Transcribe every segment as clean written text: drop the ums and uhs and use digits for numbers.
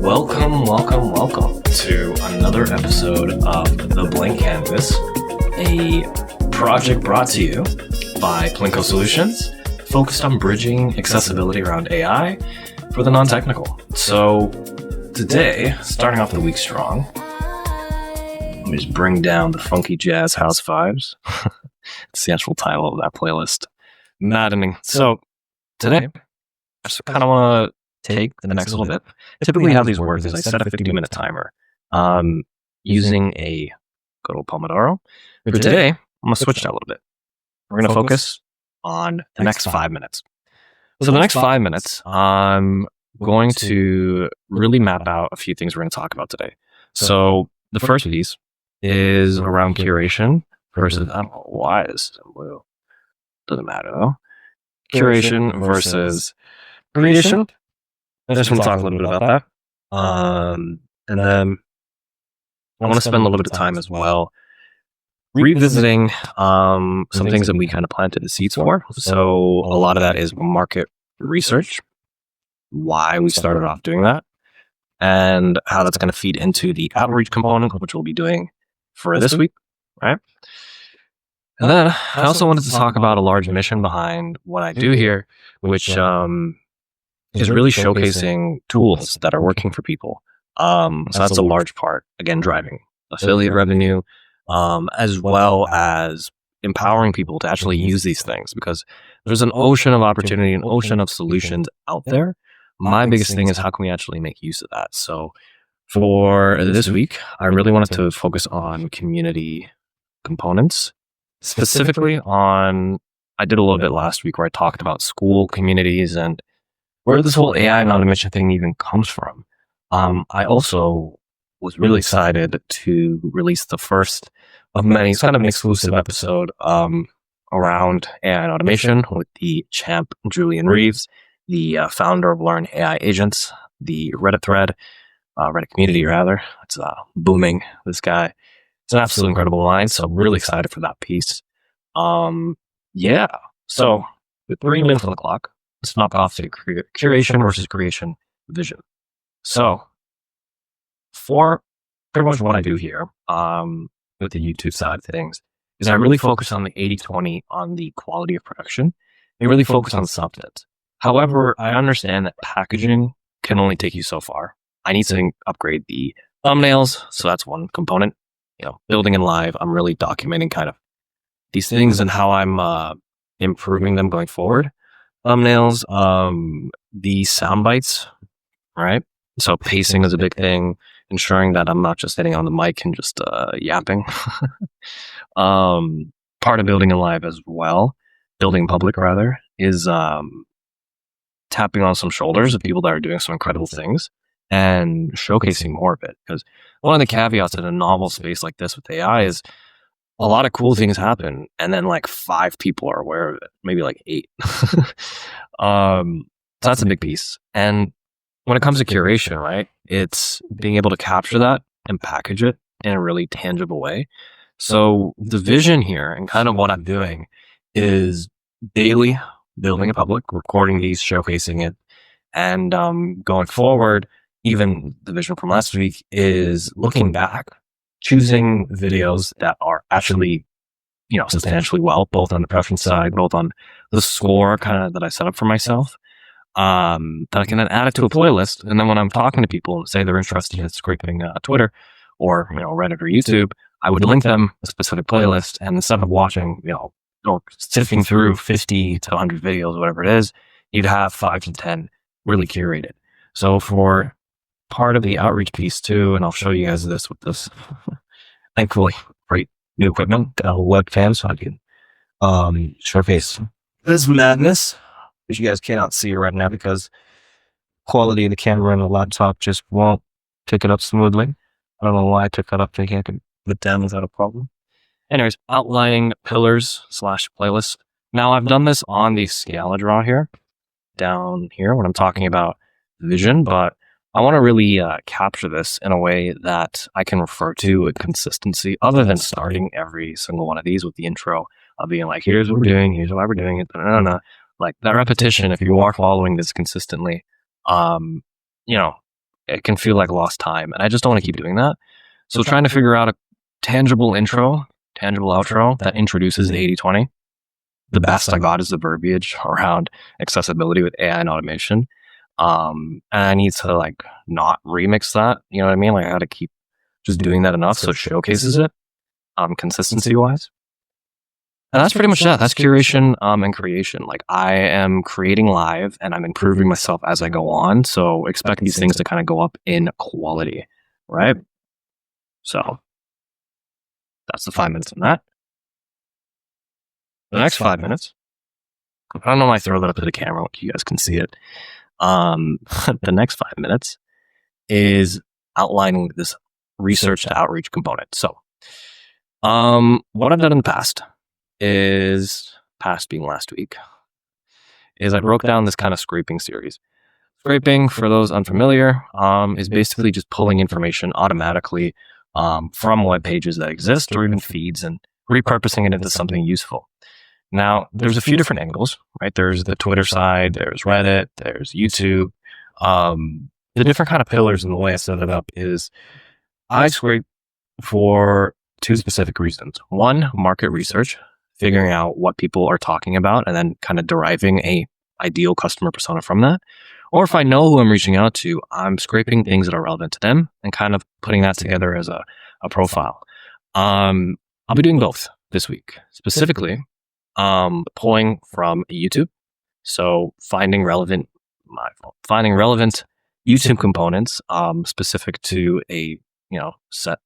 Welcome to another episode of The Blank Canvas, a project brought to you by Plinko Solutions, focused on bridging accessibility around AI for the non-technical. So today, starting off the week strong, let me just bring down the funky jazz house vibes. It's the actual title of that playlist. Maddening. So today, I just kind of want to take the next little bit. Typically how these work is I set a 50-minute timer using a good old Pomodoro. But today, I'm going to switch that a little bit. We're going to focus on the next 5 minutes. So the next 5 minutes, I'm going to really map out a few things we're going to talk about today. So the first of these is around curation versus, I don't know why this is in blue. Doesn't matter though. Curation versus creation. I just want to talk a little bit about that. And then I want to spend a little bit of time as well revisiting some things that we kind of planted the seeds for. So a lot of that is market research, why we started off doing that, and how that's going to feed into the outreach component, which we'll be doing for this week, right? And then I also wanted to talk about a large mission behind what I do here, which is really showcasing tools that are working for people. So that's a large part, again, driving affiliate revenue, as well as empowering people to actually use these things, because there's an ocean of opportunity, an ocean of solutions out there. My biggest thing is how can we actually make use of that? So for this week, I really wanted to focus on community components, specifically on, I did a little bit last week where I talked about school communities and where this whole AI and automation thing even comes from. I also was really excited to release the first of many, it's kind of an exclusive episode around AI and automation with the champ Julian Reeves, the founder of Learn AI Agents, the Reddit thread, Reddit community rather. It's booming. This guy, it's an absolutely incredible line. So I'm really excited for that piece. Yeah. So with 3 minutes on the clock, let's knock off the curation versus creation vision. So for pretty much what I do here with the YouTube side of things is I really focus on the 80-20 on the quality of production. I really focus on substance. However, I understand that packaging can only take you so far. I need to upgrade the thumbnails. So that's one component. Building in live, I'm really documenting kind of these things and how I'm improving them going forward. Thumbnails, the sound bites, right? So pacing is a big thing, ensuring that I'm not just sitting on the mic and just yapping. Part of building in live as well, building public rather, is tapping on some shoulders of people that are doing some incredible things and showcasing more of it. Because one of the caveats in a novel space like this with AI is a lot of cool things happen, and then like 5 people are aware of it, maybe like 8. So that's a big piece. And when it comes to curation, right, it's being able to capture that and package it in a really tangible way. So the vision here and kind of what I'm doing is daily building a public, recording these, showcasing it, and going forward, even the vision from last week is looking back, choosing videos that are actually, substantially well, both on the production side, both on the score kind of that I set up for myself, that I can then add it to a playlist. And then when I'm talking to people, say they're interested in scraping Twitter or, Reddit or YouTube, I would link them a specific playlist. And instead of watching, or sifting through 50 to 100 videos, whatever it is, you'd have 5 to 10 really curated. So for part of the outreach piece too, and I'll show you guys this with this, thankfully, great new equipment, webcam, so I can showcase this madness, which you guys cannot see right now because quality of the camera and the laptop just won't pick it up smoothly. I don't know why I took that up thinking I could put it down without a problem. Anyways, outlining pillars / playlist. Now I've done this on the Scala draw here, down here when I'm talking about vision, but I want to really capture this in a way that I can refer to a consistency other than starting every single one of these with the intro of being like, here's what we're doing, here's why we're doing it. Like that repetition, if you are following this consistently, it can feel like lost time. And I just don't want to keep doing that. So trying to figure out a tangible intro, tangible outro that introduces the 80/20. The best I got is the verbiage around accessibility with AI and automation. And I need to like not remix that. You know what I mean? Like I got to keep just doing that enough so it showcases it, consistency wise. And that's pretty much that. That's curation and creation. Like I am creating live and I'm improving myself as I go on. So expect these things to kind of go up in quality, right? So that's the 5 minutes on that. The next 5 minutes, I don't know why I throw that up to the camera, like you guys can see it. The next 5 minutes is outlining this research to outreach component. So, what I've done in the past being last week, is I broke down this kind of scraping series. Scraping, for those unfamiliar, is basically just pulling information automatically from web pages that exist or even feeds and repurposing it into something useful. Now, there's a few different angles, right? There's the Twitter side, there's Reddit, there's YouTube. The different kind of pillars and the way I set it up is I scrape for two specific reasons. One, market research, figuring out what people are talking about and then kind of deriving a ideal customer persona from that. Or if I know who I'm reaching out to, I'm scraping things that are relevant to them and kind of putting that together as a profile. I'll be doing both this week, specifically pulling from YouTube. So finding relevant YouTube components specific to a set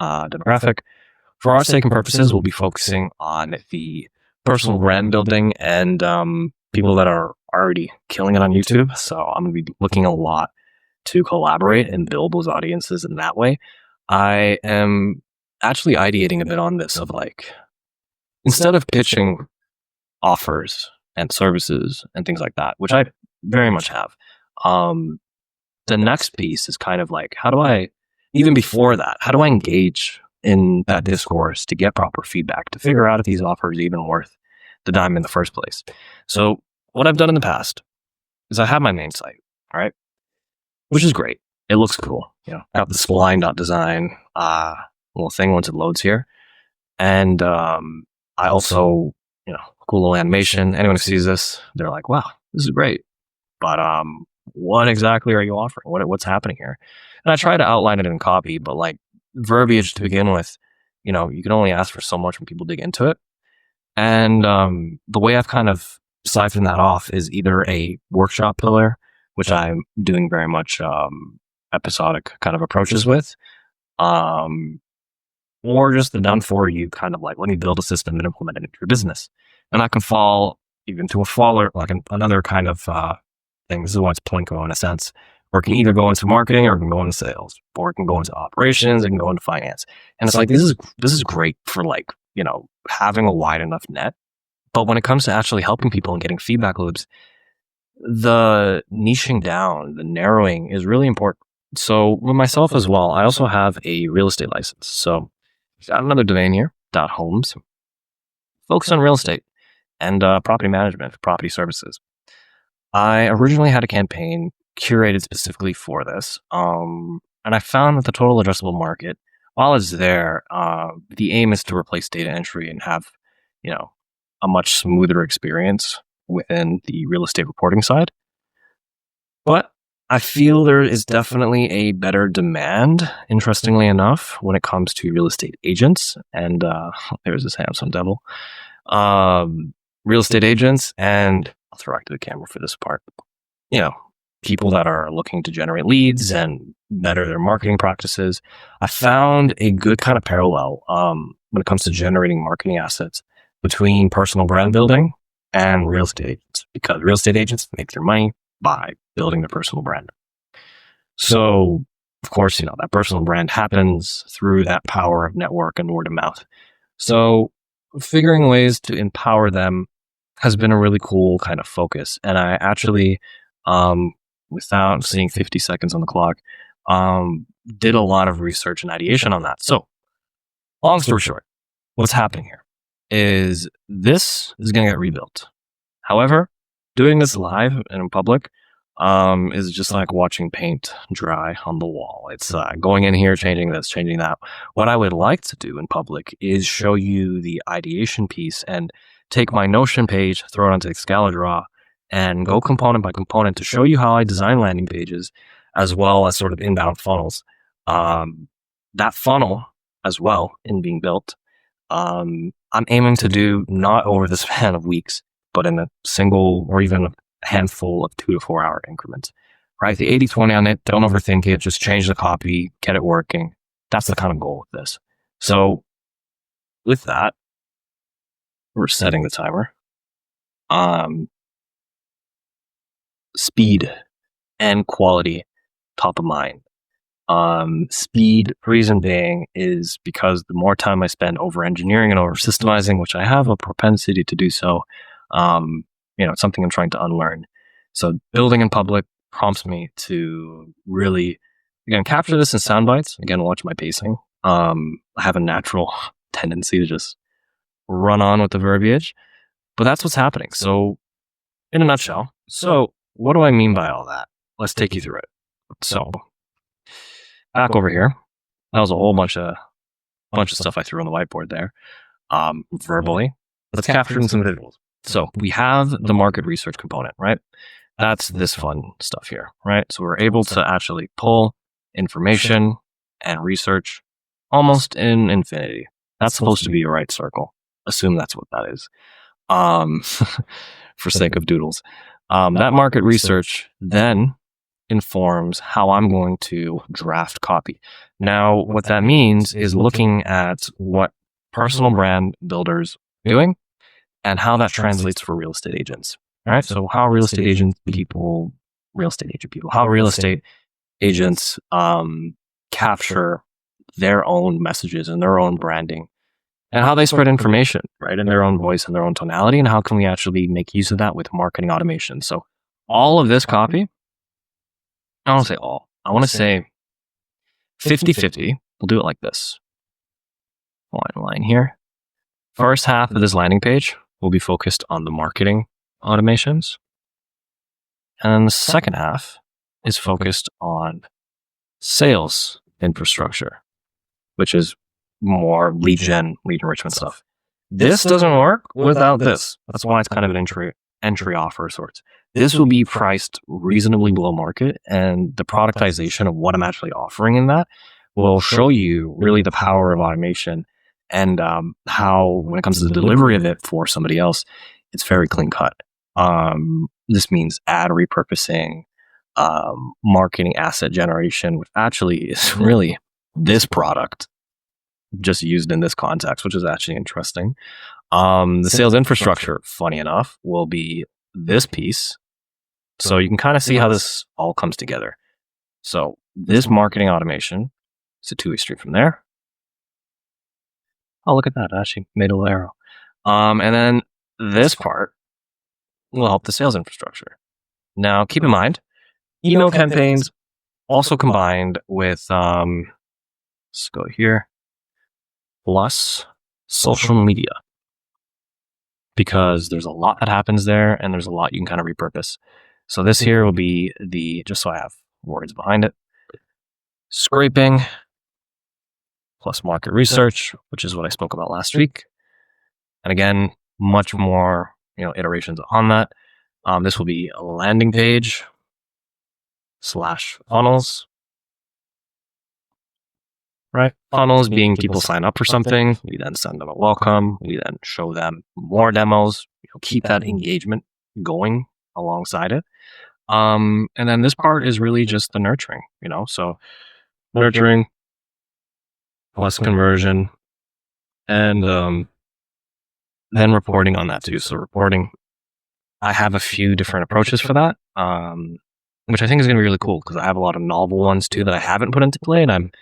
demographic. For our sake and purposes, we'll be focusing on the personal brand building and people that are already killing it on YouTube. So I'm going to be looking a lot to collaborate and build those audiences in that way. I am actually ideating a bit on this of like, instead of pitching offers and services and things like that, which I very much have, the next piece is kind of like, even before that, how do I engage in that discourse to get proper feedback, to figure out if these offers are even worth the dime in the first place? So what I've done in the past is I have my main site, all right, which is great. It looks cool. Got the spline.design little thing once it loads here. And I also, cool little animation. Anyone who sees this, they're like, wow, this is great. But what exactly are you offering? What's happening here? And I try to outline it in copy, but like verbiage to begin with, you can only ask for so much when people dig into it. And the way I've kind of siphoned that off is either a workshop pillar, which I'm doing very much episodic kind of approaches with, or just the done for you kind of like, let me build a system and implement it into your business. And that can fall even to another kind of thing. This is why it's Plinko in a sense, or it can either go into marketing or it can go into sales, or it can go into operations, it can go into finance. And it's like, this is great for like, having a wide enough net. But when it comes to actually helping people and getting feedback loops, the niching down, the narrowing is really important. So with myself as well, I also have a real estate license. So got another domain here, .homes, focused on real estate and property management, property services. I originally had a campaign curated specifically for this. And I found that the total addressable market, while it's there, the aim is to replace data entry and have, a much smoother experience within the real estate reporting side. But I feel there is definitely a better demand, interestingly enough, when it comes to real estate agents. And there's this handsome devil. Real estate agents, and I'll throw back to the camera for this part. People that are looking to generate leads and better their marketing practices. I found a good kind of parallel when it comes to generating marketing assets between personal brand building and real estate agents, because real estate agents make their money by building their personal brand. So, of course, that personal brand happens through that power of network and word of mouth. So figuring ways to empower them has been a really cool kind of focus. And I actually, without seeing 50 seconds on the clock, did a lot of research and ideation on that. So long story short, what's happening here is this is going to get rebuilt. However, doing this live and in public, is just like watching paint dry on the wall. It's going in here, changing this, changing that. What I would like to do in public is show you the ideation piece and take my Notion page, throw it onto Excalidraw, and go component by component to show you how I design landing pages, as well as sort of inbound funnels. That funnel as well in being built, I'm aiming to do not over the span of weeks, but in a single or even a handful of 2 to 4 hour increments, right? The 80-20 on it, don't overthink it, just change the copy, get it working. That's the kind of goal with this. So with that, we're setting the timer. Speed and quality, top of mind. Speed, reason being, is because the more time I spend over engineering and over systemizing, which I have a propensity to do so, it's something I'm trying to unlearn. So building in public prompts me to really, again, capture this in sound bites. Again, watch my pacing. I have a natural tendency to just run on with the verbiage, but that's what's happening. So in a nutshell, what do I mean by all that? Let's take you through it. So back over here, that was a whole bunch of stuff I threw on the whiteboard there, verbally. Let's capture in some visuals. So we have the market research component, right? That's this fun stuff here, right? So we're able to actually pull information and research almost in infinity. That's supposed to be a right circle. Assume that's what that is, for sake of doodles. That market research then informs how I'm going to draft copy. Now, what that means is looking at what personal brand builders are doing and how that translates for real estate agents. All right. So how real estate agents capture their own messages and their own branding and how they spread information, right, in their own voice and their own tonality, and how can we actually make use of that with marketing automation. So all of this copy, I don't want to say all, I want to say 50-50. We'll do it like this. Line here. First half of this landing page will be focused on the marketing automations. And then the second half is focused on sales infrastructure, which is more lead gen, lead enrichment stuff. This doesn't work without this. That's why it's kind of an entry offer of sorts. This will be priced reasonably below market, and the productization of what I'm actually offering in that will show you really the power of automation and how, when it comes to the delivery of it for somebody else, it's very clean cut. This means ad repurposing, marketing asset generation, which actually is really this product just used in this context, which is actually interesting. The sales infrastructure, funny enough, will be this piece. So you can kind of see how this all comes together. So this marketing automation is a two-way street from there. Oh, look at that. I actually made a little arrow. And then this part will help the sales infrastructure. Now, keep in mind, email campaigns also combined with, let's go here, plus social media, because there's a lot that happens there and there's a lot you can kind of repurpose. So this here will be just so I have words behind it, scraping plus market research, which is what I spoke about last week. And again, much more, iterations on that. This will be a landing page / funnels, right? Funnels being people sign up for something. We then send them a welcome. We then show them more demos, keep that engagement going alongside it. And then this part is really just the nurturing, so nurturing plus conversion, and then reporting on that too. So reporting, I have a few different approaches for that, which I think is going to be really cool because I have a lot of novel ones too that I haven't put into play, and I'm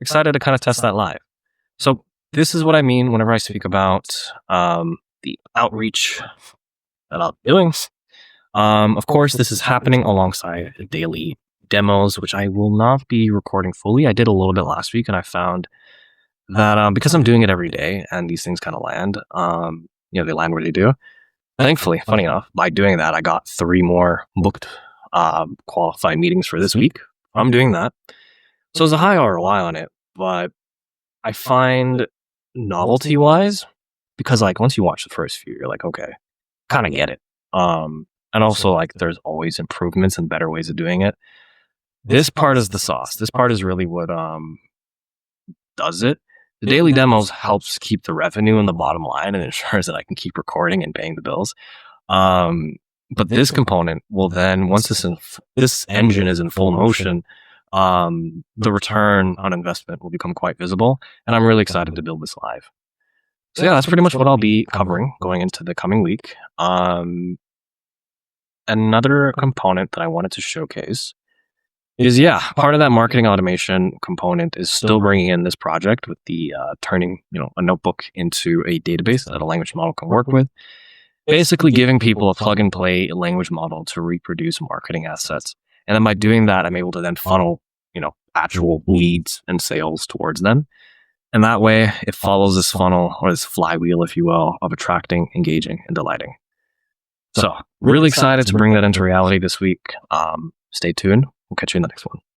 excited to kind of test that live. So this is what I mean whenever I speak about the outreach that I'm doing. Of course, this is happening alongside daily demos, which I will not be recording fully. I did a little bit last week, and I found that because I'm doing it every day and these things kind of land, they land where they do. Thankfully, funny enough, by doing that, I got 3 more booked qualified meetings for this week. I'm doing that. So there's a high ROI on it, but I find novelty wise, because like once you watch the first few, you're like, okay, kind of get it. And also like there's always improvements and better ways of doing it. This part is the sauce. This part is really what does it. The daily demos helps keep the revenue in the bottom line and ensures that I can keep recording and paying the bills. But this component will then, once this engine is in full motion, the return on investment will become quite visible. And I'm really excited to build this live. So yeah, that's pretty much what I'll be covering going into the coming week. Another component that I wanted to showcase is, part of that marketing automation component is still bringing in this project with the turning, a notebook into a database that a language model can work with. Basically giving people a plug and play language model to reproduce marketing assets. And then by doing that, I'm able to then funnel, actual leads and sales towards them. And that way it follows this funnel or this flywheel, if you will, of attracting, engaging, and delighting. So really excited to bring that into reality this week. Stay tuned. We'll catch you in the next one.